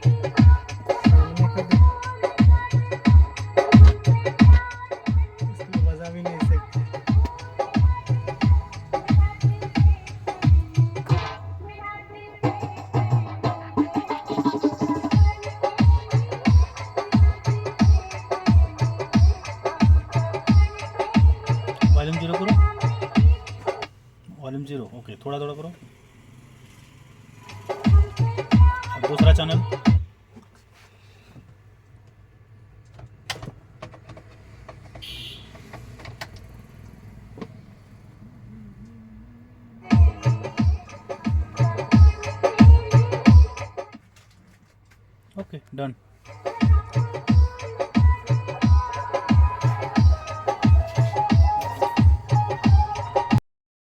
इसको बजा भी नहीं सकते। वॉल्यूम जीरो करो, वॉल्यूम जीरो। ओके, थोड़ा थोड़ा करो। अब दूसरा चैनल। Okay, done.